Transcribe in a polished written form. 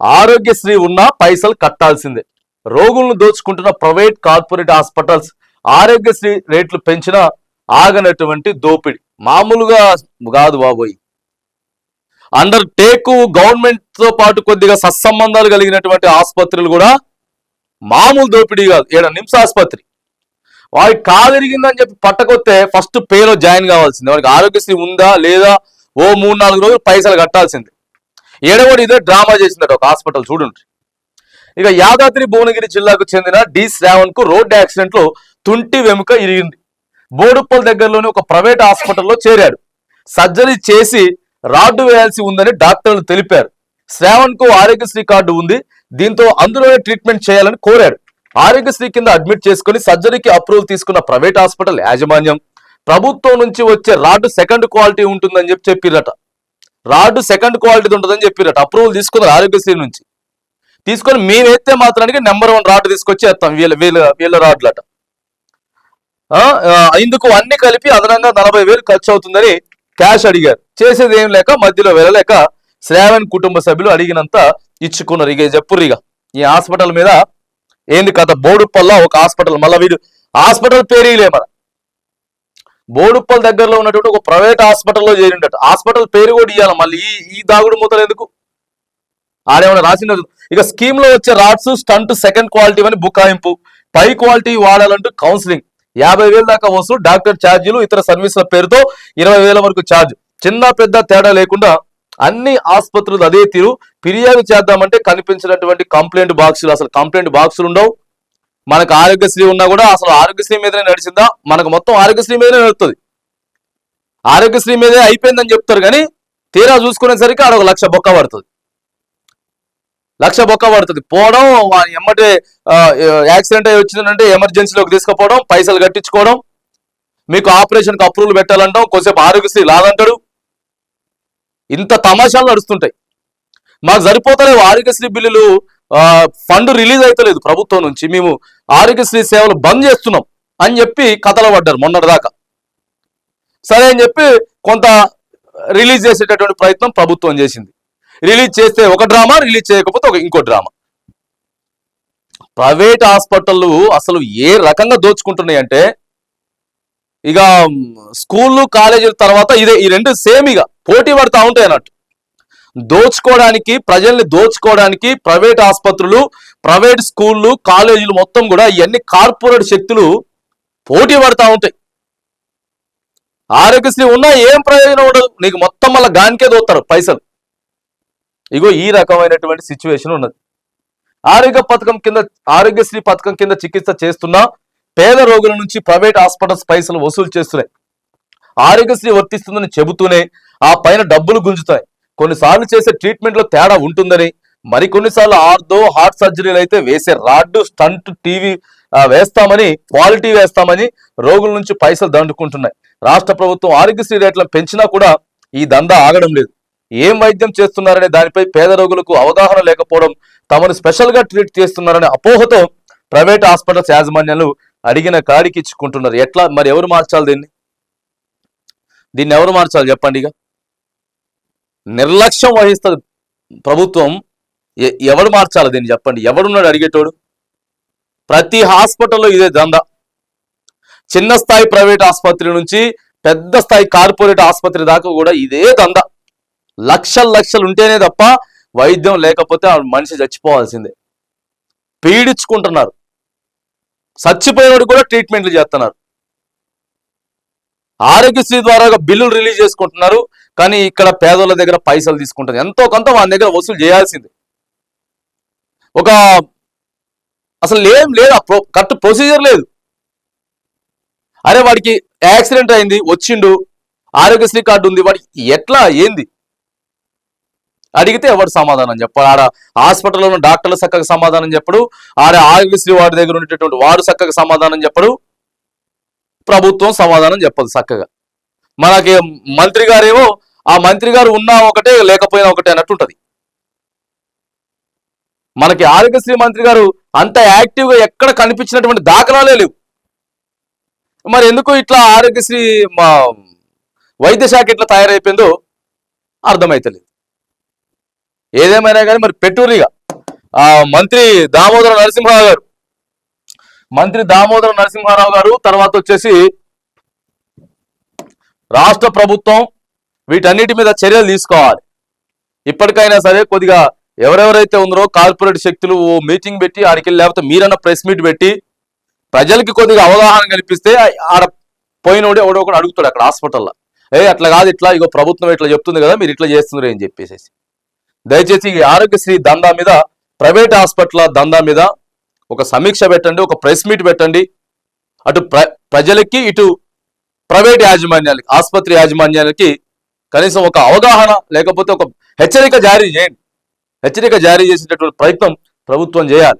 ఆరోగ్యశ్రీ ఉన్నా పైసలు కట్టాల్సిందే. రోగులను దోచుకుంటున్న ప్రైవేట్ కార్పొరేట్ హాస్పిటల్స్ ఆరోగ్యశ్రీ రేట్లు పెంచినా ఆగనటువంటి దోపిడి మామూలుగా కాదు బాబోయ్. అండర్ టేకు గవర్నమెంట్ తో పాటు కొద్దిగా సత్సంబంధాలు కలిగినటువంటి ఆసుపత్రులు కూడా మామూలు దోపిడీ కాదు. నిమ్స్ ఆసుపత్రి వాడికి కాలిరిగిందని చెప్పి పట్టకొస్తే ఫస్ట్ పేలో జాయిన్ కావాల్సిందే. వాడికి ఆరోగ్యశ్రీ ఉందా లేదా ఓ 3-4 రోజులు పైసలు కట్టాల్సిందే. ఏడవడి ఇదే డ్రామా చేసిందట ఒక హాస్పిటల్ చూడండి. ఇక యాదాద్రి భువనగిరి జిల్లాకు చెందిన డి శ్రావణ్ కు రోడ్డు యాక్సిడెంట్ లో తుంటి వెముక ఇరిగింది. బోడుప్పల్ దగ్గరలోని ఒక ప్రైవేట్ హాస్పిటల్లో చేరాడు. సర్జరీ చేసి రాడ్డు వేయాల్సి ఉందని డాక్టర్లు తెలిపారు. శ్రావణ్ కు ఆరోగ్యశ్రీ కార్డు ఉంది. దీంతో అందులోనే ట్రీట్మెంట్ చేయాలని కోరాడు. ఆరోగ్యశ్రీ కింద అడ్మిట్ చేసుకుని సర్జరీకి అప్రూవల్ తీసుకున్న ప్రైవేట్ హాస్పిటల్ యాజమాన్యం ప్రభుత్వం నుంచి వచ్చే రాడ్డు సెకండ్ క్వాలిటీ ఉంటుందని చెప్పిరట. రాడ్డు సెకండ్ క్వాలిటీ ఉంటుందని చెప్పిరట. అప్రూవల్ తీసుకున్నారు ఆరోగ్యశ్రీ నుంచి. తీసుకొని మేమైతే మాత్రానికి నెంబర్ 1 రాడ్డు తీసుకొచ్చి వేస్తాం వీళ్ళ రాడ్లట. ఇందుకు అన్ని కలిపి అదనంగా 40,000 ఖర్చు అవుతుందని క్యాష్ అడిగారు. చేసేది ఏం లేక మధ్యలో వెళ్ళలేక శ్రావణ్ కుటుంబ సభ్యులు అడిగినంత ఇచ్చుకున్నారు. ఇక చెప్పుర్రిగా ఈ హాస్పిటల్ మీద ఏంది కథ. బోడుప్పల్లో ఒక హాస్పిటల్, మళ్ళీ వీడు హాస్పిటల్ పేరులే మన బోడుప్పల్ దగ్గరలో ఉన్నటువంటి ఒక ప్రైవేట్ హాస్పిటల్లో చేరిండట. హాస్పిటల్ పేరు కూడా ఇవ్వాలి. మళ్ళీ ఈ దాగుడు మూతలు ఎందుకు? ఆడేమన్నా రాసిన. ఇక స్కీమ్ లో వచ్చే రాడ్స్ స్టంట్ సెకండ్ క్వాలిటీ అని బుకాయింపు, పై క్వాలిటీ వాడాలంటూ కౌన్సిలింగ్, 50,000 దాకా వసూలు, డాక్టర్ ఛార్జీలు, ఇతర సర్వీసుల పేరుతో 20,000 వరకు ఛార్జ్. చిన్న పెద్ద తేడా లేకుండా అన్ని ఆసుపత్రులు అదే తీరు. ఫిర్యాదు చేద్దామంటే కనిపించినటువంటి కంప్లైంట్ బాక్సులు, అసలు కంప్లైంట్ బాక్సులు ఉండవు. మనకు ఆరోగ్యశ్రీ ఉన్నా కూడా అసలు ఆరోగ్యశ్రీ మీదనే నడిచిందా? మనకు మొత్తం ఆరోగ్యశ్రీ మీదనే నడుస్తుంది. ఆరోగ్యశ్రీ మీదే అయిపోయిందని చెప్తారు కానీ తీరా చూసుకునేసరికి ఆడ 1,00,000 బొక్క పడుతుంది. 1,00,000 బొక్క పడుతుంది. పోవడం, ఎమ్మటే యాక్సిడెంట్ అయ్యి వచ్చిందంటే ఎమర్జెన్సీలోకి తీసుకుపోవడం, పైసలు కట్టించుకోవడం, మీకు ఆపరేషన్కి అప్రూవల్ పెట్టాలంటాం, కొద్దిసేపు ఆరోగ్యశ్రీ లాదంటాడు. ఇంత తమాషాలు నడుస్తుంటాయి. మాకు సరిపోతలేవు ఆరోగ్యశ్రీ బిల్లులు. ఫండ్ రిలీజ్ అవుతలేదు ప్రభుత్వం నుంచి. మేము ఆరోగ్యశ్రీ సేవలు బంద్ చేస్తున్నాం అని చెప్పి కథలు పడ్డారు మొన్నటిదాకా. సరే అని చెప్పి కొంత రిలీజ్ చేసేటటువంటి ప్రయత్నం ప్రభుత్వం చేసింది. రిలీజ్ చేస్తే ఒక డ్రామా, రిలీజ్ చేయకపోతే ఇంకో డ్రామా. ప్రైవేట్ హాస్పిటళ్ళు అసలు ఏ రకంగా దోచుకుంటున్నాయి అంటే, ఇక స్కూళ్ళు కాలేజీల తర్వాత ఈ రెండు సేమ్ ఇక పోటీ పడతా ఉంటాయి అన్నట్టు. దోచుకోవడానికి, ప్రజల్ని దోచుకోవడానికి ప్రైవేట్ ఆసుపత్రులు, ప్రైవేట్ స్కూళ్ళు, కాలేజీలు మొత్తం కూడా ఇవన్నీ కార్పొరేట్ శక్తులు పోటీ పడతా ఉంటాయి. ఆరోగ్యశ్రీ ఉన్నా ఏం ప్రయోజనం ఉండదు నీకు, మొత్తం మళ్ళీ గానికే దోతారు పైసలు. ఇగో ఈ రకమైనటువంటి సిచ్యువేషన్ ఉన్నది. ఆరోగ్యశ్రీ పథకం కింద చికిత్స చేస్తున్న పేద రోగుల నుంచి ప్రైవేట్ హాస్పిటల్స్ పైసలు వసూలు చేస్తున్నాయి. ఆరోగ్యశ్రీ వర్తిస్తుందని చెబుతూనే ఆ పైన డబ్బులు గుంజుతాయి. కొన్నిసార్లు చేసే ట్రీట్మెంట్లో తేడా ఉంటుందని, మరికొన్నిసార్లు హార్ట్ సర్జరీలు అయితే వేసే రాడ్డు, స్టంట్, టీవీ వేస్తామని, క్వాలిటీ వేస్తామని రోగుల నుంచి పైసలు దండుకుంటున్నాయి. రాష్ట్ర ప్రభుత్వం ఆరోగ్యశ్రీ రేట్లను పెంచినా కూడా ఈ దందా ఆగడం లేదు. ఏం వైద్యం చేస్తున్నారనే దానిపై పేద రోగులకు అవగాహన లేకపోవడం, తమను స్పెషల్ గా ట్రీట్ చేస్తున్నారనే అపోహతో ప్రైవేట్ హాస్పిటల్స్ యాజమాన్యాలు అడిగిన కాడికి ఇచ్చుకుంటున్నారు. ఎట్లా మరి? ఎవరు మార్చాలి దీన్ని ఎవరు మార్చాలి చెప్పండి? ఇక నిర్లక్ష్యం వహిస్తుంది ప్రభుత్వం. ఎవరు మార్చాలి దీన్ని చెప్పండి? ఎవడున్నాడు అడిగేటోడు? ప్రతి హాస్పిటల్లో ఇదే దందా. చిన్న స్థాయి ప్రైవేట్ ఆసుపత్రి నుంచి పెద్ద స్థాయి కార్పొరేట్ ఆసుపత్రి దాకా కూడా ఇదే దందా. లక్షలు ఉంటేనే తప్ప వైద్యం లేకపోతే ఆ మనిషి చచ్చిపోవాల్సిందే. పీడించుకుంటున్నారు. చచ్చిపోయేవాడు కూడా ట్రీట్మెంట్లు చేస్తున్నారు. ఆరోగ్యశ్రీ ద్వారా బిల్లులు రిలీజ్ చేసుకుంటున్నారు. కానీ ఇక్కడ పేదోళ్ళ దగ్గర పైసలు తీసుకుంటారు. ఎంతో కొంత వాళ్ళ దగ్గర వసూలు చేయాల్సిందే. అసలు ఏం లేదు, కరెక్ట్ ప్రొసీజర్ లేదు. అరే వాడికి యాక్సిడెంట్ అయింది, వచ్చిండు, ఆరోగ్యశ్రీ కార్డు ఉంది, వాడికి ఎట్లా ఏంది అడిగితే ఎవరు సమాధానం చెప్పాడు? ఆడ హాస్పిటల్లో ఉన్న డాక్టర్లు చక్కగా సమాధానం చెప్పడు, ఆడ ఆరోగ్యశ్రీ వాడి దగ్గర ఉండేటటువంటి వాడు చక్కగా సమాధానం చెప్పడు, ప్రభుత్వం సమాధానం చెప్పదు చక్కగా. మనకి మంత్రి గారేమో ఆ మంత్రి గారు ఉన్నా ఒకటే లేకపోయినా ఒకటే అన్నట్టు ఉంటది. మనకి ఆరోగ్యశ్రీ మంత్రి గారు అంత యాక్టివ్గా ఎక్కడ కనిపించినటువంటి దాఖలాలే లేవు. మరి ఎందుకు ఇట్లా ఆరోగ్యశ్రీ వైద్య శాఖ ఇట్లా తయారైపోయిందో అర్థమైతలేదు. ఏదేమైనా కానీ మరి పెట్టుర్రిగా ఆ మంత్రి దామోదర నరసింహారావు గారు, మంత్రి దామోదర నరసింహారావు గారు, తర్వాత వచ్చేసి రాష్ట్ర ప్రభుత్వం వీటన్నిటి మీద చర్యలు తీసుకోవాలి. ఇప్పటికైనా సరే కొద్దిగా ఎవరెవరైతే ఉన్నారో కార్పొరేట్ శక్తులు ఓ మీటింగ్ పెట్టి ఆడికి, లేకపోతే మీరన్న ప్రెస్ మీట్ పెట్టి ప్రజలకి కొద్దిగా అవగాహన కల్పిస్తే ఆడ పోయినోడు ఎవడో ఒకడు అడుగుతాడు అక్కడ హాస్పిటల్లో, అట్లా కాదు ఇట్లా, ఇగో ప్రభుత్వం ఇట్లా చెప్తుంది కదా, మీరు ఇట్లా చేస్తున్నారు అని చెప్పేసి. దయచేసి ఈ ఆరోగ్యశ్రీ దందా మీద, ప్రైవేట్ హాస్పిటల్ దందా మీద ఒక సమీక్ష పెట్టండి, ఒక ప్రెస్ మీట్ పెట్టండి. అటు ప్రజలకి, ఇటు ప్రైవేట్ యాజమాన్యాలకి, ఆసుపత్రి యాజమాన్యాలకి కనీసం ఒక అవగాహన లేకపోతే ఒక హెచ్చరిక జారీ చేయండి. హెచ్చరిక జారీ చేసేటటువంటి ప్రయత్నం ప్రభుత్వం చేయాలి.